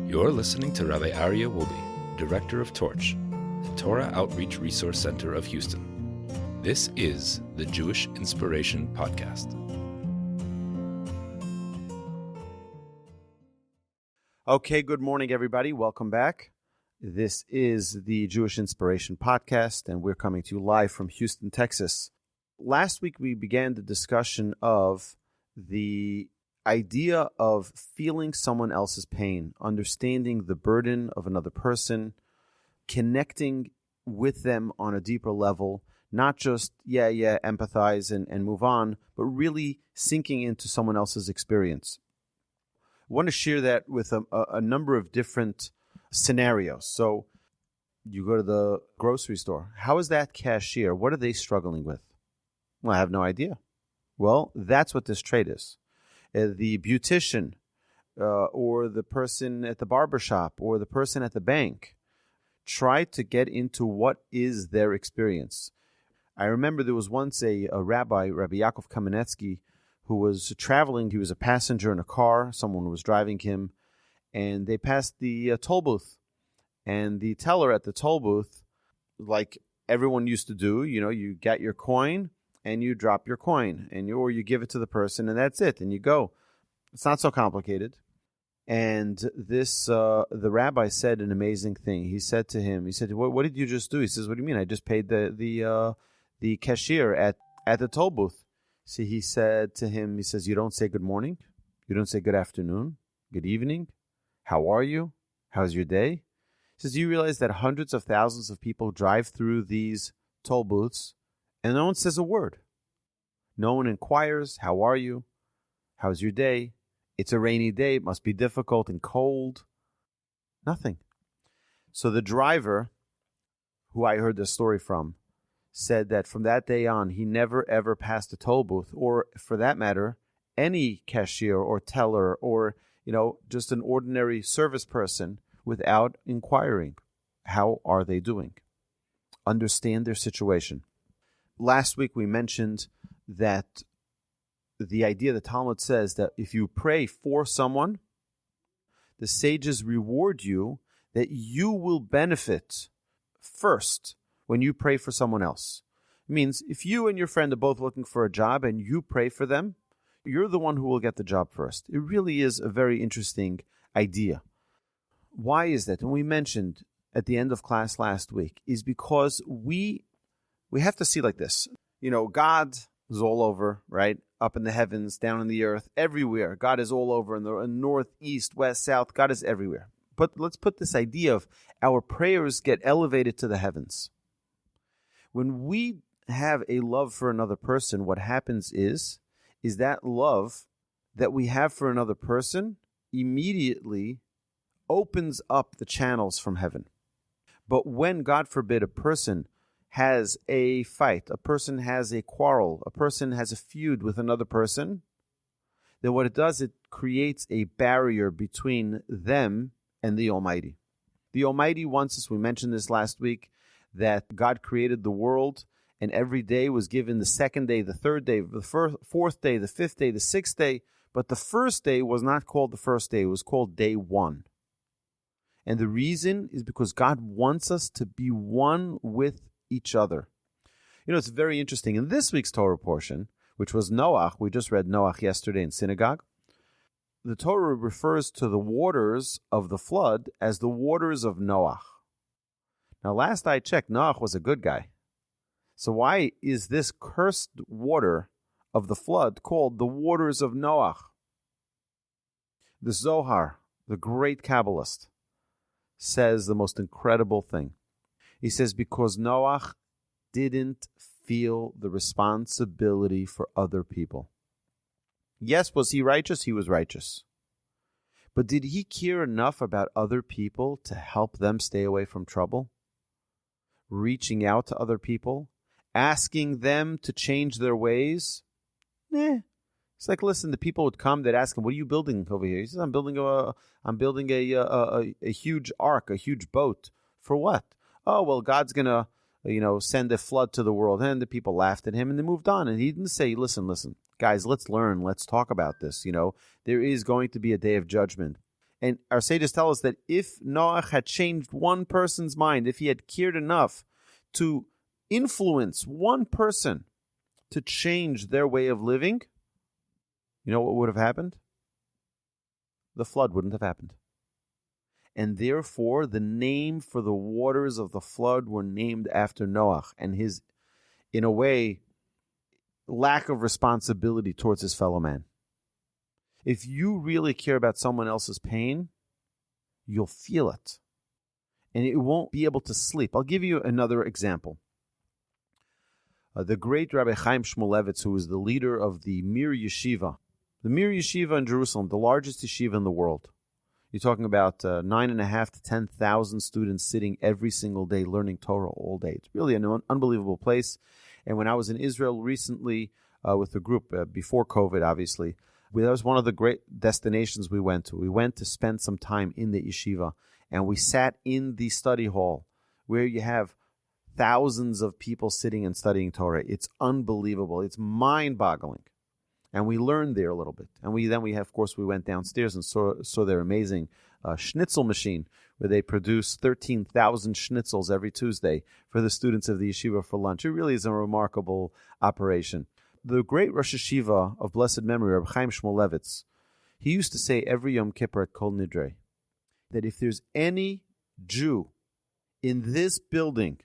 You're listening to Rabbi Aryeh Wolbe, Director of Torch, the Torah Outreach Resource Center of Houston. This is the Jewish Inspiration Podcast. Okay, good morning, everybody. Welcome back. This is the Jewish Inspiration Podcast, and we're coming to you live from Houston, Texas. Last week, we began the discussion of the idea of feeling someone else's pain, understanding the burden of another person, connecting with them on a deeper level, not just, empathize and move on, but really sinking into someone else's experience. I want to share that with a number of different scenarios. So you go to the grocery store. How is that cashier? What are they struggling with? Well, I have no idea. Well, that's what this trade is. The beautician or the person at the barbershop or the person at the bank try to get into what is their experience. I remember there was once a rabbi, Rabbi Yaakov Kamenetsky, who was traveling. He was a passenger in a car. Someone was driving him, and they passed the toll booth. And the teller at the toll booth, like everyone used to do, you get your coin, and you drop your coin, or you give it to the person, and that's it, and you go. It's not so complicated. And this, the rabbi said an amazing thing. He said to him, what did you just do? He says, what do you mean? I just paid the cashier at the toll booth. See, he said to him, you don't say good morning? You don't say good afternoon? Good evening? How are you? How's your day? He says, do you realize that hundreds of thousands of people drive through these toll booths and no one says a word? No one inquires, how are you? How's your day? It's a rainy day. It must be difficult and cold. Nothing. So the driver, who I heard this story from, said that from that day on, he never ever passed a toll booth, or for that matter, any cashier or teller or, just an ordinary service person without inquiring. How are they doing? Understand their situation. Last week we mentioned that the idea, the Talmud says that if you pray for someone, the sages reward you that you will benefit first when you pray for someone else. It means if you and your friend are both looking for a job and you pray for them, you're the one who will get the job first. It really is a very interesting idea. Why is that? And we mentioned at the end of class last week is because we have to see like this. God is all over, right? Up in the heavens, down in the earth, everywhere. God is all over in the north, east, west, south. God is everywhere. But let's put this idea of our prayers get elevated to the heavens. When we have a love for another person, what happens is that love that we have for another person immediately opens up the channels from heaven. But when, God forbid, a person has a fight, a person has a quarrel, a person has a feud with another person, then what it does, it creates a barrier between them and the Almighty. The Almighty wants us, we mentioned this last week, that God created the world and every day was given the second day, the third day, the fourth day, the fifth day, the sixth day, but the first day was not called the first day, it was called day one. And the reason is because God wants us to be one with each other. It's very interesting. In this week's Torah portion, which was Noach, we just read Noach yesterday in synagogue, the Torah refers to the waters of the flood as the waters of Noach. Now, last I checked, Noach was a good guy. So why is this cursed water of the flood called the waters of Noach? The Zohar, the great Kabbalist, says the most incredible thing. He says, because Noach didn't feel the responsibility for other people. Yes, was he righteous? He was righteous. But did he care enough about other people to help them stay away from trouble? Reaching out to other people? Asking them to change their ways? It's like, listen, the people would come, they'd ask him, what are you building over here? He says, I'm building a huge ark, a huge boat. For what? Oh, well, God's going to, send a flood to the world. And the people laughed at him and they moved on. And he didn't say, listen, guys, let's learn. Let's talk about this. There is going to be a day of judgment. And our sages tell us that if Noach had changed one person's mind, if he had cared enough to influence one person to change their way of living, you know what would have happened? The flood wouldn't have happened. And therefore, the name for the waters of the flood were named after Noach and his, in a way, lack of responsibility towards his fellow man. If you really care about someone else's pain, you'll feel it. And you won't be able to sleep. I'll give you another example. The great Rabbi Chaim Shmulevitz, who was the leader of the Mir Yeshiva. The Mir Yeshiva in Jerusalem, the largest yeshiva in the world. You're talking about 9,500 to 10,000 students sitting every single day learning Torah all day. It's really an unbelievable place. And when I was in Israel recently with a group, before COVID, obviously, that was one of the great destinations we went to. We went to spend some time in the yeshiva, and we sat in the study hall where you have thousands of people sitting and studying Torah. It's unbelievable. It's mind-boggling. And we learned there a little bit. And we went downstairs and saw their amazing schnitzel machine where they produce 13,000 schnitzels every Tuesday for the students of the yeshiva for lunch. It really is a remarkable operation. The great Rosh Yeshiva of blessed memory, Rabbi Chaim Shmulevitz, he used to say every Yom Kippur at Kol Nidre that if there's any Jew in this building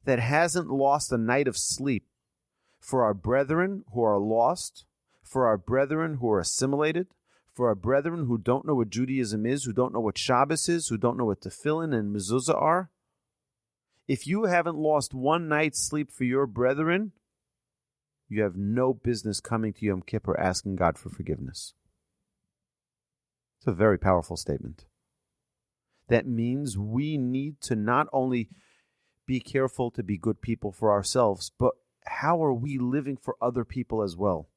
that hasn't lost a night of sleep for our brethren who are lost, for our brethren who are assimilated, for our brethren who don't know what Judaism is, who don't know what Shabbos is, who don't know what Tefillin and Mezuzah are, if you haven't lost one night's sleep for your brethren, you have no business coming to Yom Kippur asking God for forgiveness. It's a very powerful statement. That means we need to not only be careful to be good people for ourselves, but how are we living for other people as well?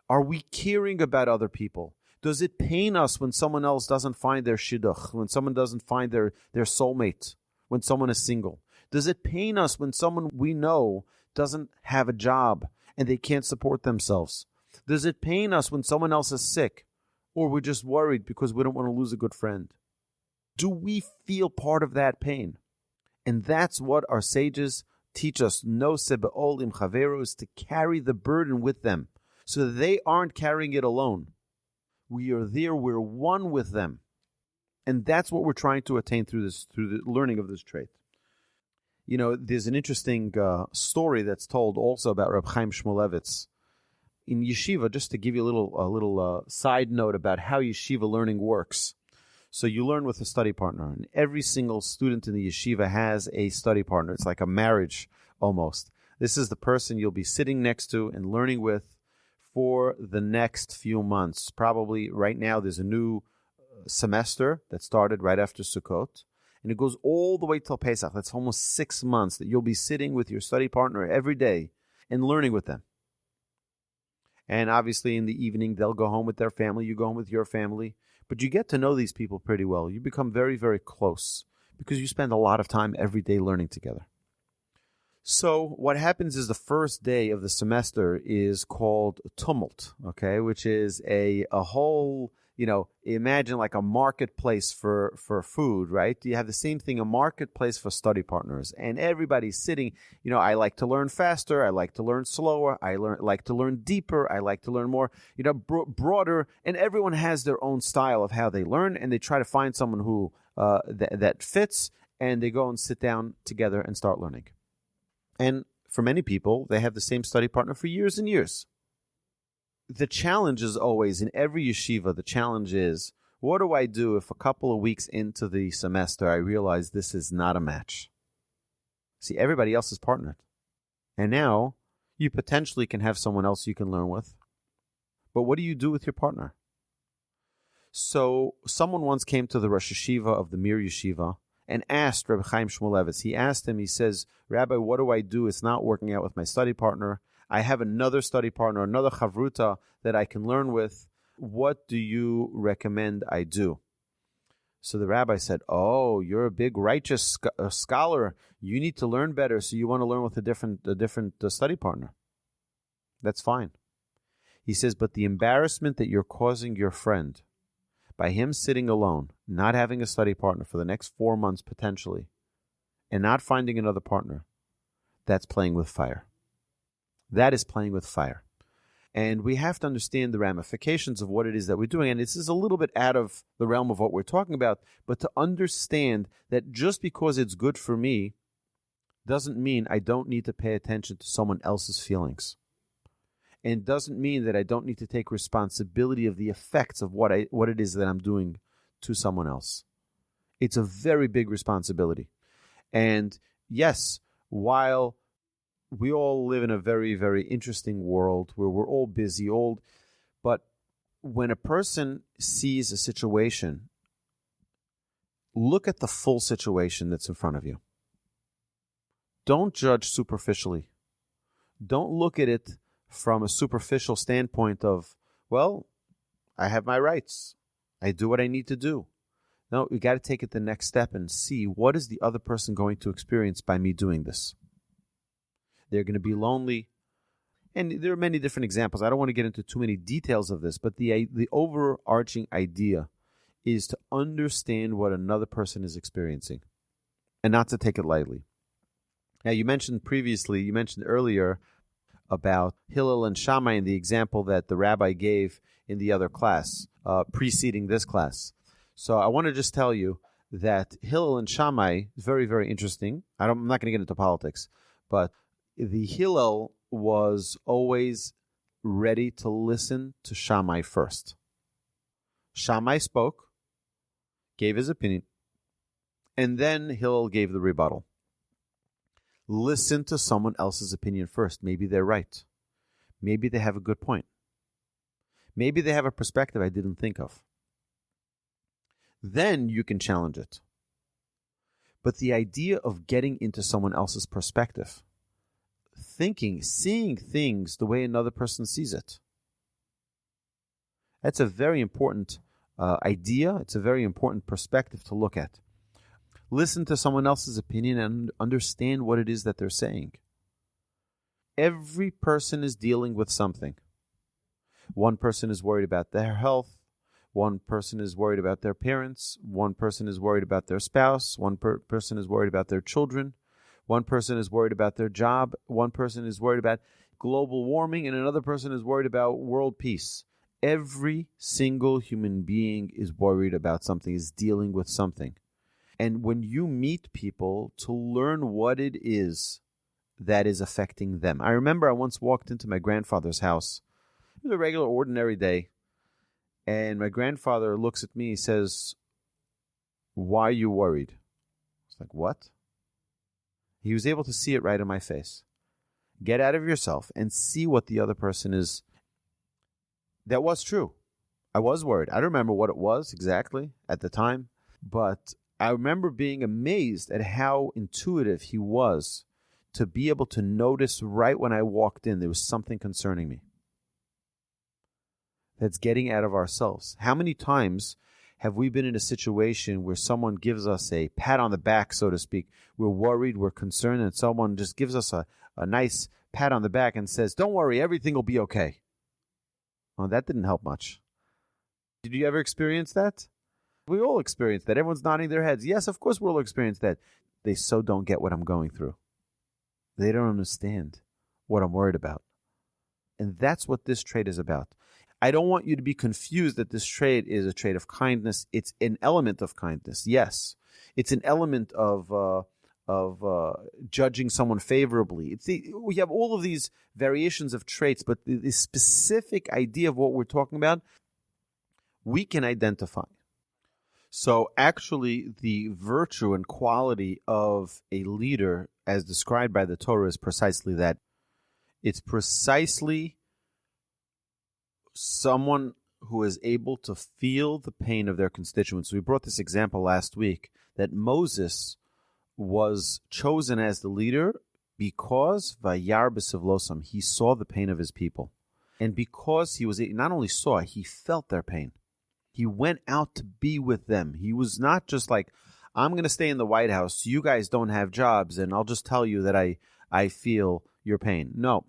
Are we caring about other people? Does it pain us when someone else doesn't find their shidduch, when someone doesn't find their soulmate, when someone is single? Does it pain us when someone we know doesn't have a job and they can't support themselves? Does it pain us when someone else is sick, or we're just worried because we don't want to lose a good friend? Do we feel part of that pain? And that's what our sages teach us. Noseh Be'ol Im Chaveiro is to carry the burden with them so that they aren't carrying it alone. We are there, we're one with them. And that's what we're trying to attain through the learning of this trait. You know, there's an interesting story that's told also about Reb Chaim Shmulevitz. In yeshiva, just to give you a little side note about how yeshiva learning works. So you learn with a study partner, and every single student in the yeshiva has a study partner. It's like a marriage almost. This is the person you'll be sitting next to and learning with for the next few months. Probably right now there's a new semester that started right after Sukkot, and it goes all the way till Pesach. That's almost 6 months that you'll be sitting with your study partner every day and learning with them. And obviously in the evening they'll go home with their family, you go home with your family. But you get to know these people pretty well. You become very, very close because you spend a lot of time every day learning together. So what happens is the first day of the semester is called tumult, okay, which is a whole, imagine like a marketplace for food, right? You have the same thing, a marketplace for study partners. And everybody's sitting, I like to learn faster. I like to learn slower. I like to learn deeper. I like to learn more, broader. And everyone has their own style of how they learn. And they try to find someone who that fits. And they go and sit down together and start learning. And for many people, they have the same study partner for years and years. The challenge is always, in every yeshiva, the challenge is, what do I do if a couple of weeks into the semester I realize this is not a match? See, everybody else is partnered. And now, you potentially can have someone else you can learn with. But what do you do with your partner? So, someone once came to the Rosh Yeshiva of the Mir Yeshiva and asked Rabbi Chaim Shmulevitz. He asked him, he says, Rabbi, what do I do? It's not working out with my study partner. I have another study partner, another chavruta that I can learn with. What do you recommend I do? So the rabbi said, oh, you're a big righteous scholar. You need to learn better, so you want to learn with a different study partner. That's fine. He says, but the embarrassment that you're causing your friend by him sitting alone, not having a study partner for the next 4 months potentially, and not finding another partner, that's playing with fire. That is playing with fire. And we have to understand the ramifications of what it is that we're doing. And this is a little bit out of the realm of what we're talking about, but to understand that just because it's good for me doesn't mean I don't need to pay attention to someone else's feelings. And doesn't mean that I don't need to take responsibility of the effects of what it is that I'm doing to someone else. It's a very big responsibility. And yes, while we all live in a very, very interesting world where we're all busy, but when a person sees a situation, look at the full situation that's in front of you. Don't judge superficially. Don't look at it from a superficial standpoint of, well, I have my rights. I do what I need to do. No, we got to take it the next step and see what is the other person going to experience by me doing this. They're going to be lonely. And there are many different examples. I don't want to get into too many details of this, but the overarching idea is to understand what another person is experiencing and not to take it lightly. Now, you mentioned earlier about Hillel and Shammai and the example that the rabbi gave in the other class, preceding this class. So I want to just tell you that Hillel and Shammai is very, very interesting. I'm not going to get into politics, but the Hillel was always ready to listen to Shammai first. Shammai spoke, gave his opinion, and then Hillel gave the rebuttal. Listen to someone else's opinion first. Maybe they're right. Maybe they have a good point. Maybe they have a perspective I didn't think of. Then you can challenge it. But the idea of getting into someone else's perspective, seeing things the way another person sees it, that's a very important idea. It's a very important perspective to look at. Listen to someone else's opinion and understand what it is that they're saying. Every person is dealing with something. One person is worried about their health. One person is worried about their parents. One person is worried about their spouse. One person is worried about their children. One person is worried about their job. One person is worried about global warming. And another person is worried about world peace. Every single human being is worried about something, is dealing with something. And when you meet people, to learn what it is that is affecting them. I remember I once walked into my grandfather's house. It was a regular, ordinary day. And my grandfather looks at me and says, "Why are you worried?" I was like, "What?" He was able to see it right in my face. Get out of yourself and see what the other person is. That was true. I was worried. I don't remember what it was exactly at the time, but I remember being amazed at how intuitive he was to be able to notice right when I walked in there was something concerning me. That's getting out of ourselves. How many times have we been in a situation where someone gives us a pat on the back, so to speak? We're worried, we're concerned, and someone just gives us a nice pat on the back and says, "Don't worry, everything will be okay." Well, that didn't help much. Did you ever experience that? We all experience that. Everyone's nodding their heads. Yes, of course we'll experience that. They so don't get what I'm going through. They don't understand what I'm worried about. And that's what this trait is about. I don't want you to be confused that this trait is a trait of kindness. It's an element of kindness, yes. It's an element of judging someone favorably. We have all of these variations of traits, but the specific idea of what we're talking about, we can identify. So actually, the virtue and quality of a leader, as described by the Torah, is precisely that. It's precisely someone who is able to feel the pain of their constituents. We brought this example last week, that Moses was chosen as the leader because Vayar b'sivlosam, he saw the pain of his people. And because he not only saw, he felt their pain. He went out to be with them. He was not just like, "I'm going to stay in the White House. You guys don't have jobs, and I'll just tell you that I feel your pain." No.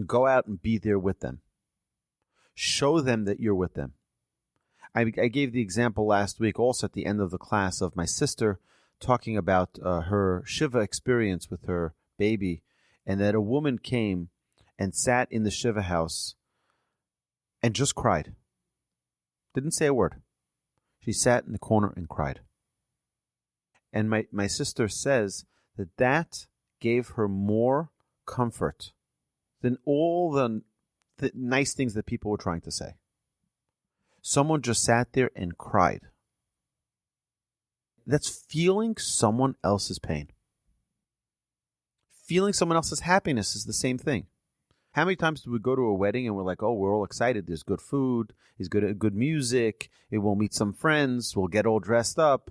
Go out and be there with them. Show them that you're with them. I gave the example last week also at the end of the class of my sister talking about her Shiva experience with her baby, and that a woman came and sat in the Shiva house and just cried. Didn't say a word. She sat in the corner and cried. And my sister says that gave her more comfort than all the nice things that people were trying to say. Someone just sat there and cried. That's feeling someone else's pain. Feeling someone else's happiness is the same thing. How many times do we go to a wedding and we're like, oh, we're all excited. There's good food. There's good music. We'll meet some friends. We'll get all dressed up.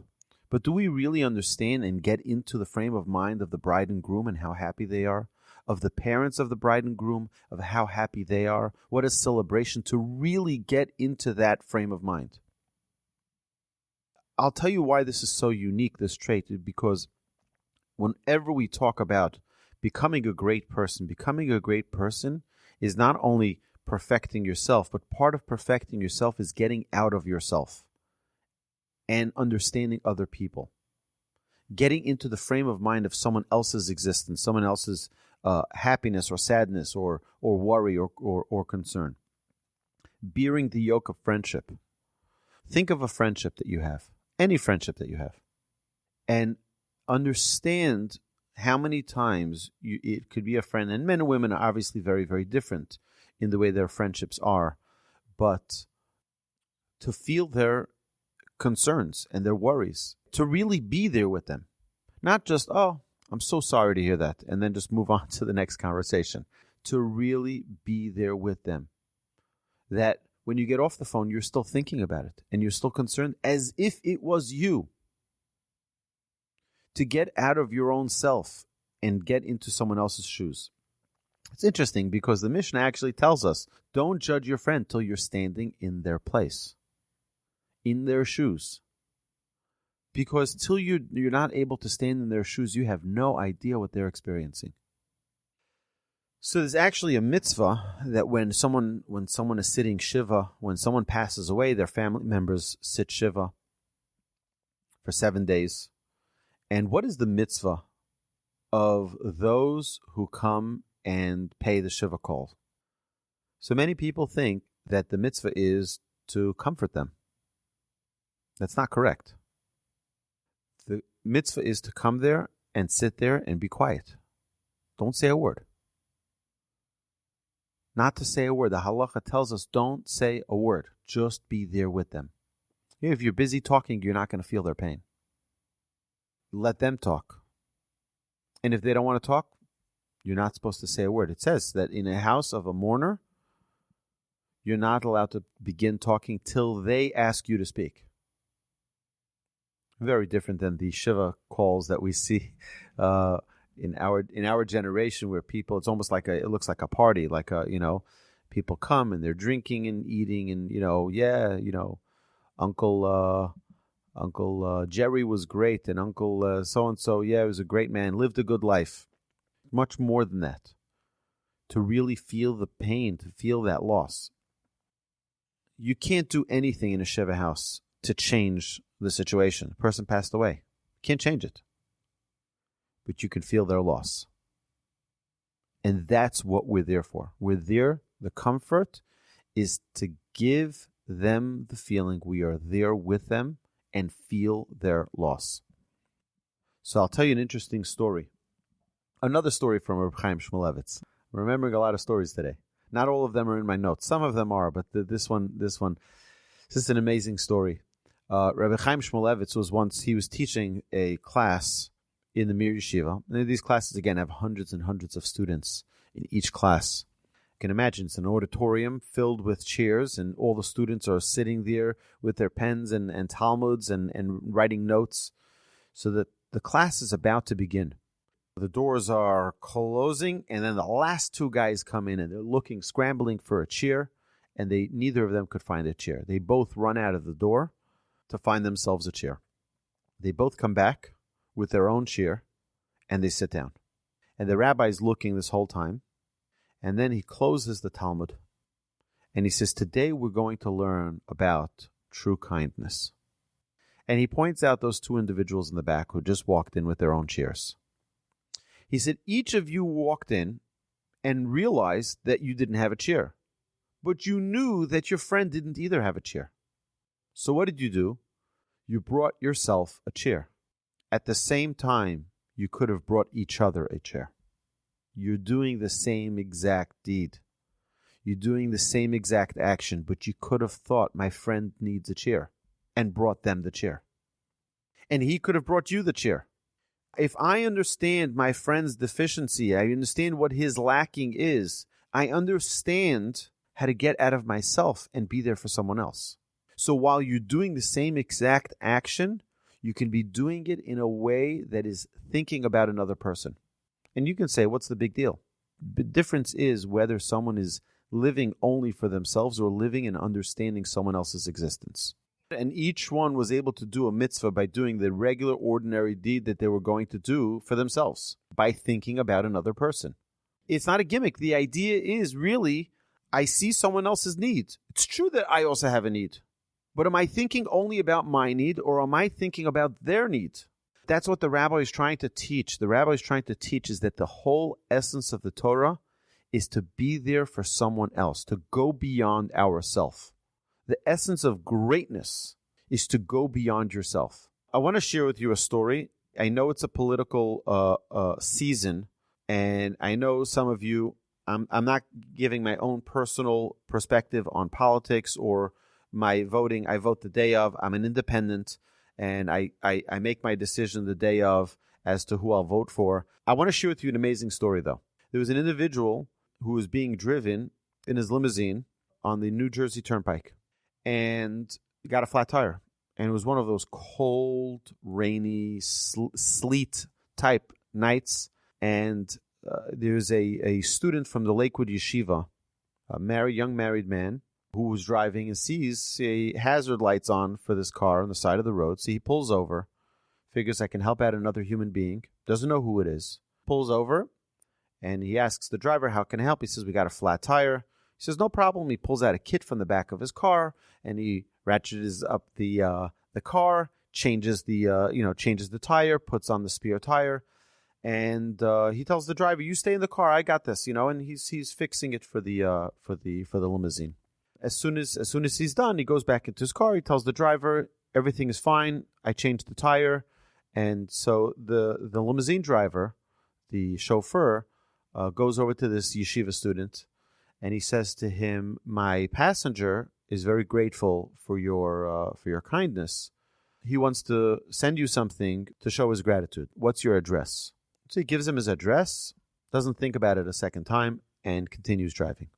But do we really understand and get into the frame of mind of the bride and groom and how happy they are? Of the parents of the bride and groom, of how happy they are? What a celebration to really get into that frame of mind. I'll tell you why this is so unique, this trait, because whenever we talk about becoming a great person is not only perfecting yourself, but part of perfecting yourself is getting out of yourself and understanding other people. Getting into the frame of mind of someone else's existence, someone else's happiness or sadness or worry or concern. Bearing the yoke of friendship. Think of a friendship that you have, any friendship that you have, and understand how many times it could be a friend, and men and women are obviously very, very different in the way their friendships are, but to feel their concerns and their worries, to really be there with them. Not just, oh, I'm so sorry to hear that, and then just move on to the next conversation. To really be there with them. That when you get off the phone, you're still thinking about it, and you're still concerned as if it was you. To get out of your own self and get into someone else's shoes. It's interesting because the Mishnah actually tells us, don't judge your friend till you're standing in their place, in their shoes. Because till you're not able to stand in their shoes, you have no idea what they're experiencing. So there's actually a mitzvah that when someone is sitting Shiva, when someone passes away, their family members sit Shiva for 7 days. And what is the mitzvah of those who come and pay the Shiva call? So many people think that the mitzvah is to comfort them. That's not correct. The mitzvah is to come there and sit there and be quiet. Don't say a word. Not to say a word. The halacha tells us don't say a word. Just be there with them. If you're busy talking, you're not going to feel their pain. Let them talk. And if they don't want to talk, you're not supposed to say a word. It says that in a house of a mourner, you're not allowed to begin talking till they ask you to speak. Very different than the Shiva calls that we see in our generation, where people, it's almost like it looks like a party, like people come and they're drinking and eating and Uncle Jerry was great, and Uncle so-and-so, he was a great man, lived a good life. Much more than that. To really feel the pain, to feel that loss. You can't do anything in a Shiva house to change the situation. The person passed away. Can't change it. But you can feel their loss. And that's what we're there for. We're there, the comfort is to give them the feeling we are there with them and feel their loss. So I'll tell you an interesting story. Another story from Reb Chaim Shmulevitz. I'm remembering a lot of stories today. Not all of them are in my notes. Some of them are, but this is an amazing story. Reb Chaim Shmulevitz he was teaching a class in the Mir Yeshiva. And these classes, again, have hundreds and hundreds of students in each class. You can imagine it's an auditorium filled with chairs, and all the students are sitting there with their pens and Talmuds and writing notes, so that the class is about to begin. The doors are closing, and then the last two guys come in, and they're scrambling for a chair, and neither of them could find a chair. They both run out of the door to find themselves a chair. They both come back with their own chair, and they sit down. And the rabbi's looking this whole time. And then he closes the Talmud, and he says, today we're going to learn about true kindness. And he points out those two individuals in the back who just walked in with their own chairs. He said, each of you walked in and realized that you didn't have a chair, but you knew that your friend didn't either have a chair. So what did you do? You brought yourself a chair. At the same time, you could have brought each other a chair. You're doing the same exact deed. You're doing the same exact action, but you could have thought, my friend needs a chair, and brought them the chair. And he could have brought you the chair. If I understand my friend's deficiency, I understand what his lacking is, I understand how to get out of myself and be there for someone else. So while you're doing the same exact action, you can be doing it in a way that is thinking about another person. And you can say, what's the big deal? The difference is whether someone is living only for themselves or living and understanding someone else's existence. And each one was able to do a mitzvah by doing the regular, ordinary deed that they were going to do for themselves, by thinking about another person. It's not a gimmick. The idea is really, I see someone else's need. It's true that I also have a need. But am I thinking only about my need, or am I thinking about their need? That's what the rabbi is trying to teach. The rabbi is trying to teach is that the whole essence of the Torah is to be there for someone else, to go beyond ourself. The essence of greatness is to go beyond yourself. I want to share with you a story. I know it's a political season, and I know some of you, I'm not giving my own personal perspective on politics or my voting. I vote the day of. I'm an independent, and I make my decision the day of as to who I'll vote for. I want to share with you an amazing story, though. There was an individual who was being driven in his limousine on the New Jersey Turnpike, and he got a flat tire. And it was one of those cold, rainy, sleet type nights. And there's a student from the Lakewood Yeshiva, a young married man, who was driving and sees a hazard lights on for this car on the side of the road. So he pulls over, figures I can help out another human being, doesn't know who it is, pulls over, and he asks the driver, how can I help? He says, we got a flat tire. He says, no problem. He pulls out a kit from the back of his car, and he ratchets up the car, changes the tire, puts on the spare tire, and he tells the driver, you stay in the car, I got this, and he's fixing it for the limousine. As soon as he's done, he goes back into his car. He tells the driver, everything is fine. I changed the tire. And so the limousine driver, the chauffeur, goes over to this yeshiva student, and he says to him, my passenger is very grateful for your kindness. He wants to send you something to show his gratitude. What's your address? So he gives him his address, doesn't think about it a second time, and continues driving.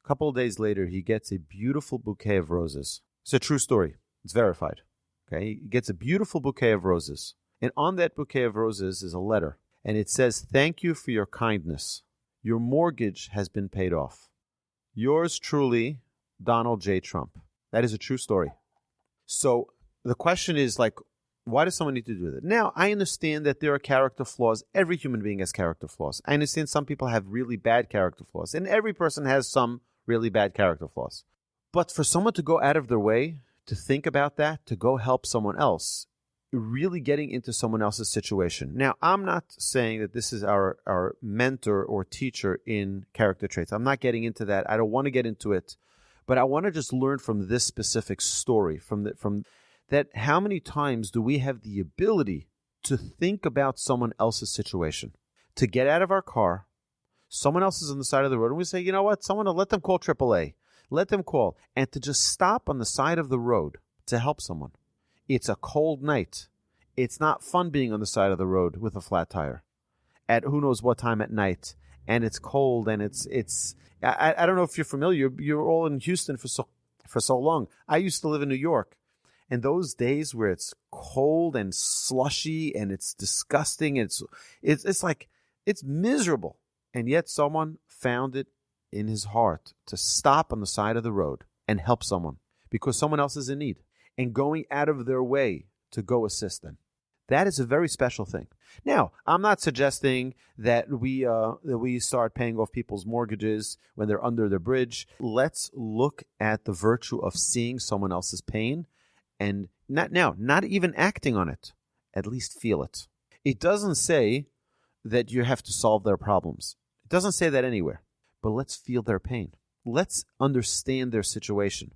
A couple of days later, he gets a beautiful bouquet of roses. It's a true story. It's verified. Okay, he gets a beautiful bouquet of roses. And on that bouquet of roses is a letter. And it says, thank you for your kindness. Your mortgage has been paid off. Yours truly, Donald J. Trump. That is a true story. So the question is, why does someone need to do that? Now, I understand that there are character flaws. Every human being has character flaws. I understand some people have really bad character flaws. And every person has some really bad character flaws. But for someone to go out of their way to think about that, to go help someone else, really getting into someone else's situation. Now, I'm not saying that this is our mentor or teacher in character traits. I'm not getting into that. I don't want to get into it. But I want to just learn from this specific story, from that how many times do we have the ability to think about someone else's situation, to get out of our car, someone else is on the side of the road, and we say, you know what, let them call AAA. Let them call. And to just stop on the side of the road to help someone. It's a cold night. It's not fun being on the side of the road with a flat tire at who knows what time at night. And it's cold, and I don't know if you're familiar. You're all in Houston for so long. I used to live in New York. And those days where it's cold and slushy and it's disgusting, it's miserable. And yet someone found it in his heart to stop on the side of the road and help someone because someone else is in need and going out of their way to go assist them. That is a very special thing. Now, I'm not suggesting that we start paying off people's mortgages when they're under the bridge. Let's look at the virtue of seeing someone else's pain and not even acting on it. At least feel it. It doesn't say that you have to solve their problems. It doesn't say that anywhere. But let's feel their pain. Let's understand their situation.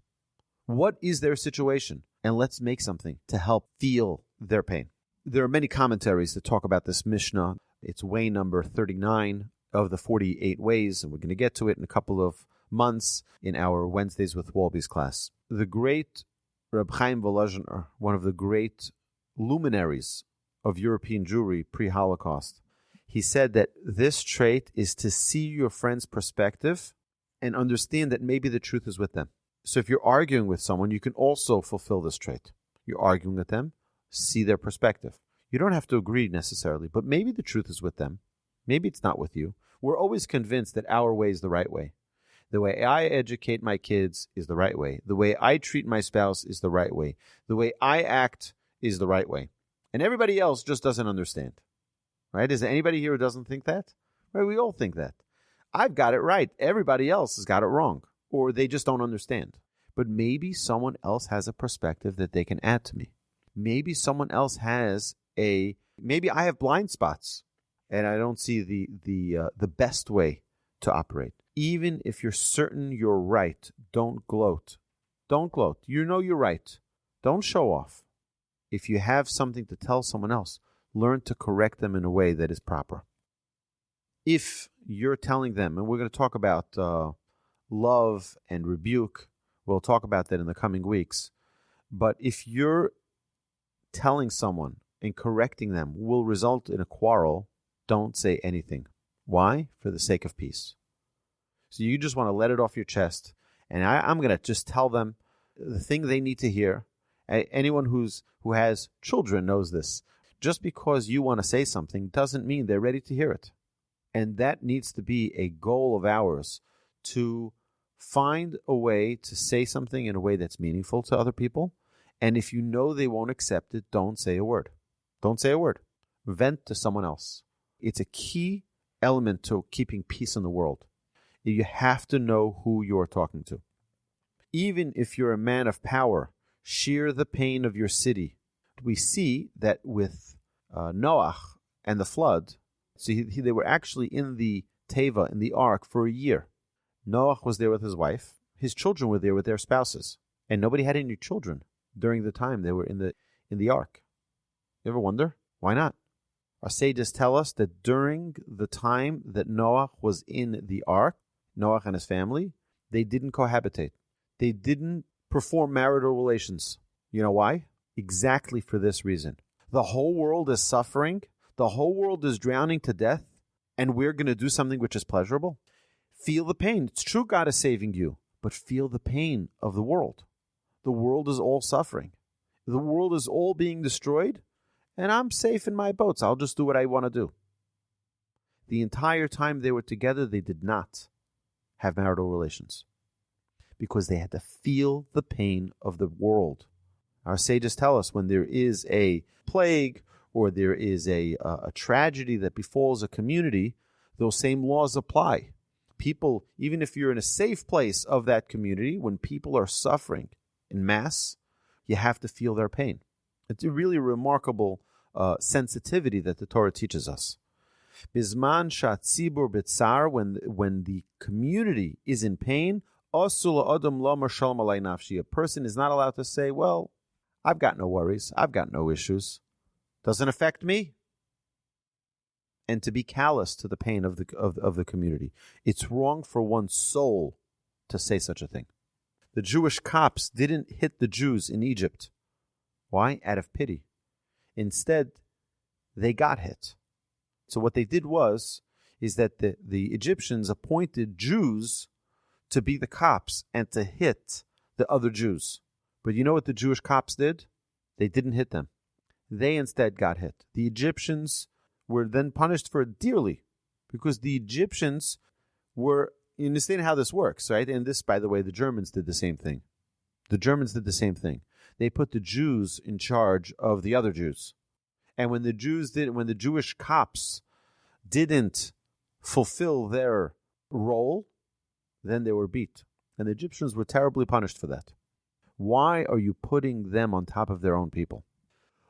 What is their situation? And let's make something to help feel their pain. There are many commentaries that talk about this Mishnah. It's way number 39 of the 48 ways, and we're going to get to it in a couple of months in our Wednesdays with Wolbe's class. The great Reb Chaim Volozhiner, one of the great luminaries of European Jewry pre-Holocaust, he said that this trait is to see your friend's perspective and understand that maybe the truth is with them. So if you're arguing with someone, you can also fulfill this trait. You're arguing with them, see their perspective. You don't have to agree necessarily, but maybe the truth is with them. Maybe it's not with you. We're always convinced that our way is the right way. The way I educate my kids is the right way. The way I treat my spouse is the right way. The way I act is the right way. And everybody else just doesn't understand. Right? Is there anybody here who doesn't think that? Right? We all think that. I've got it right. Everybody else has got it wrong. Or they just don't understand. But maybe someone else has a perspective that they can add to me. Maybe someone else has maybe I have blind spots and I don't see the best way to operate. Even if you're certain you're right, don't gloat. Don't gloat. You know you're right. Don't show off. If you have something to tell someone else, learn to correct them in a way that is proper. If you're telling them, and we're going to talk about love and rebuke, we'll talk about that in the coming weeks, but if you're telling someone and correcting them will result in a quarrel, don't say anything. Why? For the sake of peace. So you just want to let it off your chest, and I'm going to just tell them the thing they need to hear. Anyone who has children knows this. Just because you want to say something doesn't mean they're ready to hear it. And that needs to be a goal of ours, to find a way to say something in a way that's meaningful to other people. And if you know they won't accept it, don't say a word. Don't say a word. Vent to someone else. It's a key element to keeping peace in the world. You have to know who you're talking to. Even if you're a man of power, share the pain of your city. We see that with Noah and the flood, so they were actually in the Teva, in the ark, for a year. Noah was there with his wife. His children were there with their spouses. And nobody had any children during the time they were in the ark. You ever wonder? Why not? Our sages tell us that during the time that Noah was in the ark, Noah and his family, they didn't cohabitate. They didn't perform marital relations. You know why? Exactly for this reason. The whole world is suffering. The whole world is drowning to death. And we're going to do something which is pleasurable. Feel the pain. It's true God is saving you. But feel the pain of the world. The world is all suffering. The world is all being destroyed. And I'm safe in my boats. I'll just do what I want to do. The entire time they were together, they did not have marital relations. Because they had to feel the pain of the world. Our sages tell us when there is a plague or there is a tragedy that befalls a community, those same laws apply. People, even if you're in a safe place of that community, when people are suffering in mass, you have to feel their pain. It's a really remarkable sensitivity that the Torah teaches us. Bizman shatzibur bitzar, when the community is in pain, a person is not allowed to say, well, I've got no worries, I've got no issues, doesn't affect me, and to be callous to the pain of the community. It's wrong for one's soul to say such a thing. The Jewish cops didn't hit the Jews in Egypt. Why? Out of pity. Instead, they got hit. So what they did is that the Egyptians appointed Jews to be the cops and to hit the other Jews. But you know what the Jewish cops did? They didn't hit them. They instead got hit. The Egyptians were then punished for it dearly because the Egyptians were, you understand how this works, right? And this, by the way, the Germans did the same thing. The Germans did the same thing. They put the Jews in charge of the other Jews. And when the Jewish cops didn't fulfill their role, then they were beat. And the Egyptians were terribly punished for that. Why are you putting them on top of their own people?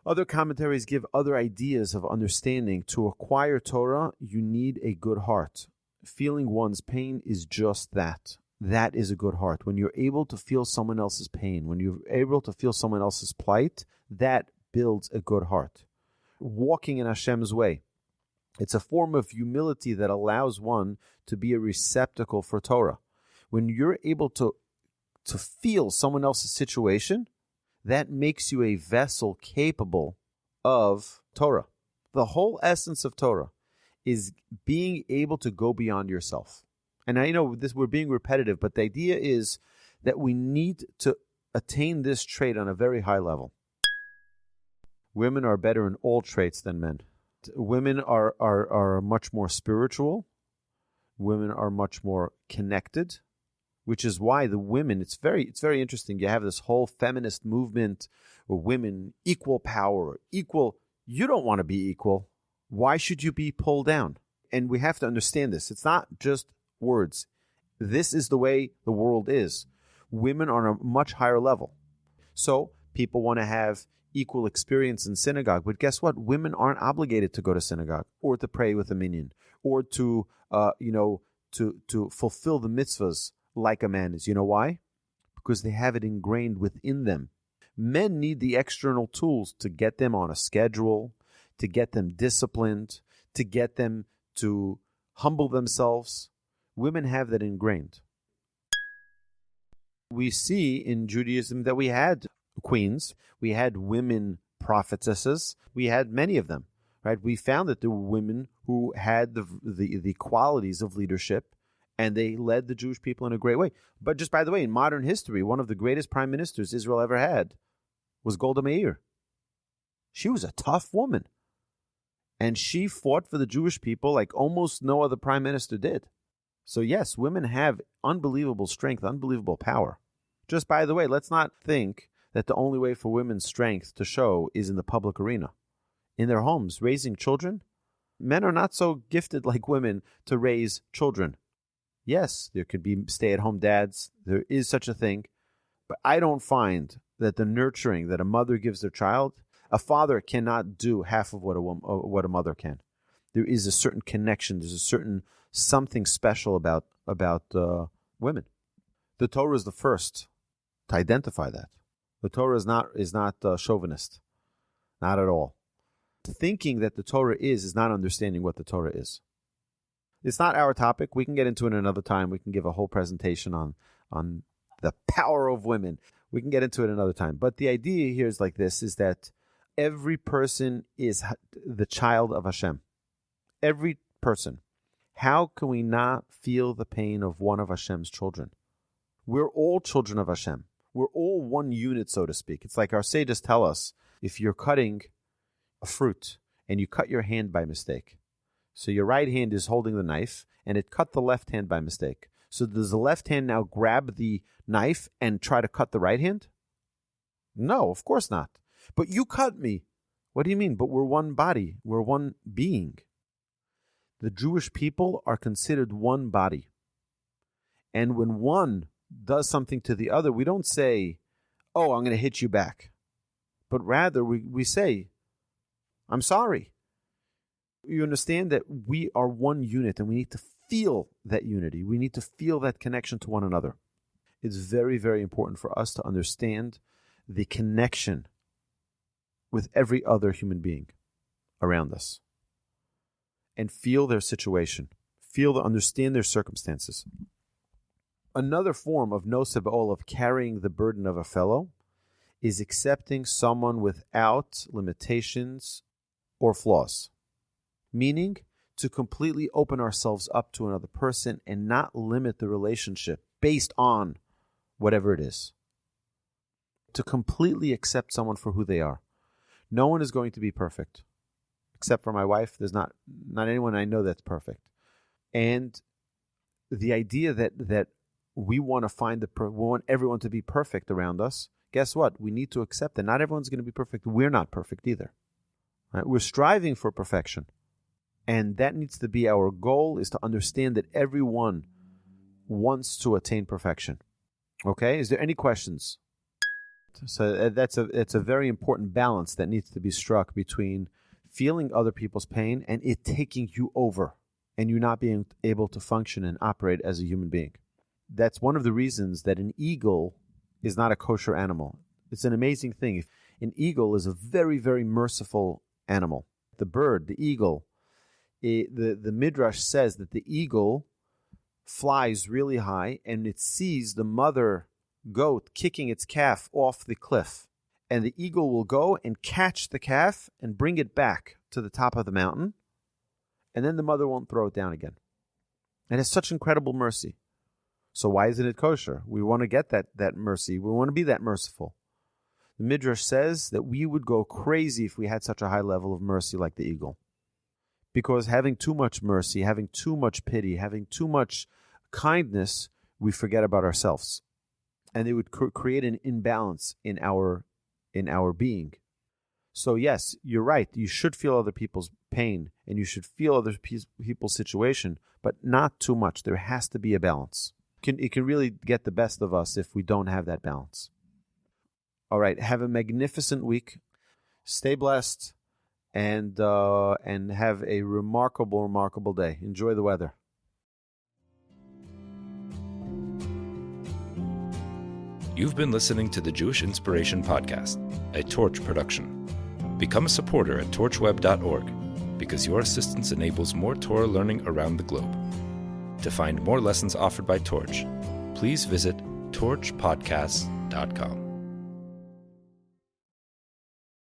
Other commentaries give other ideas of understanding. To acquire Torah, you need a good heart. Feeling one's pain is just that. That is a good heart. When you're able to feel someone else's pain, when you're able to feel someone else's plight, that builds a good heart. Walking in Hashem's way. It's a form of humility that allows one to be a receptacle for Torah. When you're able to feel someone else's situation, that makes you a vessel capable of Torah. The whole essence of Torah is being able to go beyond yourself. And I know we're being repetitive, but the idea is that we need to attain this trait on a very high level. Women are better in all traits than men. Women are much more spiritual. Women are much more connected, which is why the women, it's very interesting. You have this whole feminist movement where women equal power, equal. You don't want to be equal. Why should you be pulled down? And we have to understand this. It's not just words. This is the way the world is. Women are on a much higher level. So people want to have equal experience in synagogue, but guess what? Women aren't obligated to go to synagogue or to pray with a minyan or to fulfill the mitzvahs like a man is. You know why? Because they have it ingrained within them. Men need the external tools to get them on a schedule, to get them disciplined, to get them to humble themselves. Women have that ingrained. We see in Judaism that we had queens, we had women prophetesses, we had many of them, right? We found that there were women who had the qualities of leadership, and they led the Jewish people in a great way. But just by the way, in modern history, one of the greatest prime ministers Israel ever had was Golda Meir. She was a tough woman, and she fought for the Jewish people like almost no other prime minister did. So yes, women have unbelievable strength, unbelievable power. Just by the way, let's not think that the only way for women's strength to show is in the public arena. In their homes, raising children, men are not so gifted like women to raise children. Yes, there could be stay-at-home dads. There is such a thing. But I don't find that the nurturing that a mother gives their child, a father cannot do half of what a mother can. There is a certain connection. There's a certain something special about women. The Torah is the first to identify that. The Torah is not chauvinist, not at all. Thinking that the Torah is not understanding what the Torah is. It's not our topic. We can get into it another time. We can give a whole presentation on the power of women. We can get into it another time. But the idea here is like this, is that every person is the child of Hashem. Every person. How can we not feel the pain of one of Hashem's children? We're all children of Hashem. We're all one unit, so to speak. It's like our sages tell us, if you're cutting a fruit and you cut your hand by mistake, so your right hand is holding the knife and it cut the left hand by mistake. So does the left hand now grab the knife and try to cut the right hand? No, of course not. But you cut me. What do you mean? But we're one body. We're one being. The Jewish people are considered one body. And when one does something to the other, we don't say, oh, I'm going to hit you back. But rather, we say, I'm sorry. You understand that we are one unit and we need to feel that unity. We need to feel that connection to one another. It's very, very important for us to understand the connection with every other human being around us and feel their situation, understand their circumstances. Another form of Noseh Be'ol, of carrying the burden of a fellow, is accepting someone without limitations or flaws. Meaning, to completely open ourselves up to another person and not limit the relationship based on whatever it is. To completely accept someone for who they are. No one is going to be perfect. Except for my wife, there's not anyone I know that's perfect. And the idea that we want to we want everyone to be perfect around us, guess what? We need to accept that not everyone's going to be perfect. We're not perfect either. Right? We're striving for perfection. And that needs to be our goal, is to understand that everyone wants to attain perfection. Okay? Is there any questions? So it's a very important balance that needs to be struck between feeling other people's pain and it taking you over and you not being able to function and operate as a human being. That's one of the reasons that an eagle is not a kosher animal. It's an amazing thing. An eagle is a very, very merciful animal. The bird, the eagle, the Midrash says that the eagle flies really high and it sees the mother goat kicking its calf off the cliff. And the eagle will go and catch the calf and bring it back to the top of the mountain. And then the mother won't throw it down again. And it's such incredible mercy. So why isn't it kosher? We want to get that mercy. We want to be that merciful. The Midrash says that we would go crazy if we had such a high level of mercy like the eagle. Because having too much mercy, having too much pity, having too much kindness, we forget about ourselves. And it would create an imbalance in our being. So yes, you're right. You should feel other people's pain and you should feel other people's situation, but not too much. There has to be a balance. It can really get the best of us if we don't have that balance. All right. Have a magnificent week. Stay blessed and have a remarkable day. Enjoy the weather. You've been listening to the Jewish Inspiration Podcast, a Torch production. Become a supporter at torchweb.org because your assistance enables more Torah learning around the globe. To find more lessons offered by Torch, please visit torchpodcasts.com.